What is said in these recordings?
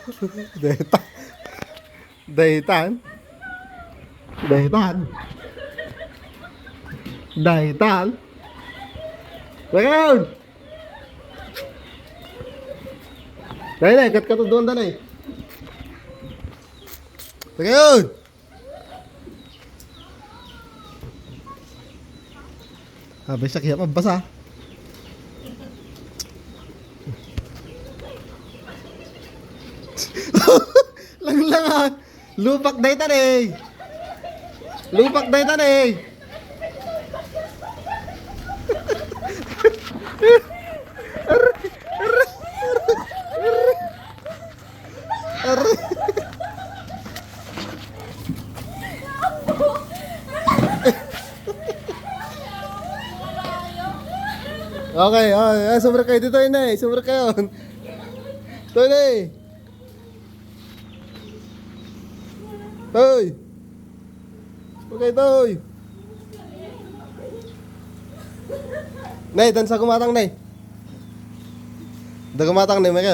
Dahitan. Dahitan. Dahitan. Dahitan. Ngayon! Dahil kat ka to doon dalay. Ngayon! Habay siya kaya pabasa. Lang-langan. Lupak dahitan eh. Lupak dahitan eh. Okay, sumber kayo dito yun eh. Sumber kayo. Ito yun eh. Toy. Okay, toy. Nay, dan sa gumatang, nay. Da gumatang, nay, may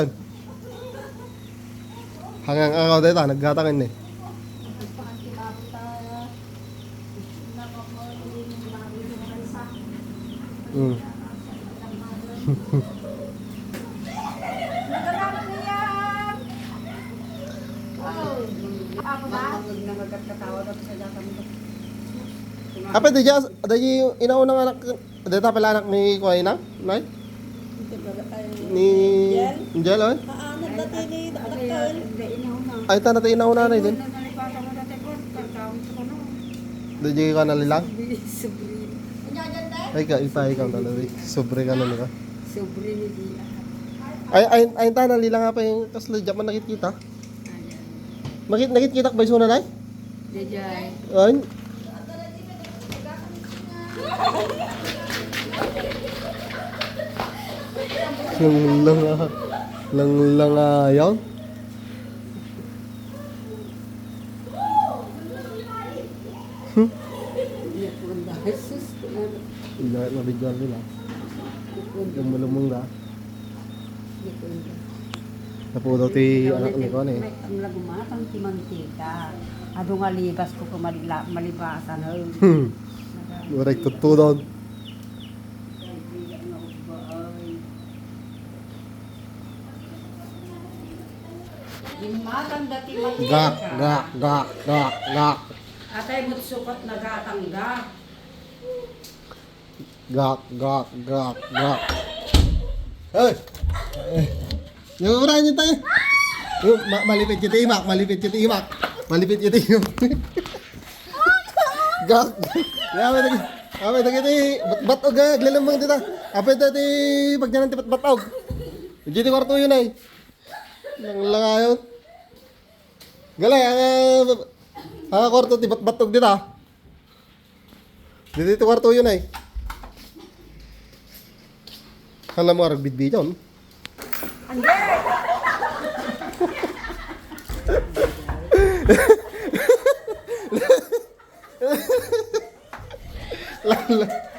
hanggang ako dito, naggatangin, nay. Apa itu jas? Ada yung inaunang anak, data pala anak ni Kuya na, nay? Ni Angel, ay? Ay, ta natin inauna na din. Dadi ka na lilang? Ay ka, ikaw na lang. Sobre ka na nila. Sobre ni dia. Ay, ta na lilang nga pa yung kaslidya man nakikita. Nakikita ka ba yung suna, nay? Dejay. Ay. Lang ayaw. Dia pun dah Jesus. Ila nabigyan nila. Yung mulumong da. Dia pun dah. Napudaw ti anak ni Kon eh. Ang lagumatang ti mantika. Ado nga libas ko malibasan ho. Waray tutudon. Matang dati mantika. Gak. Atay mo't sukat nagatangga. Gak. Hey! Yung urahan niyo tayo. Malipit yung imak. Malipit yung imak. Gak. Apa itu kita batog glalambang dito. Apa itu ti pagjanan ti batog. Jadi kwarto yun ay. Nang langayon. Galay ang kwarto ti batog dito. Dito kwarto yun ay. Kala mo arag bidbi yun. Lala.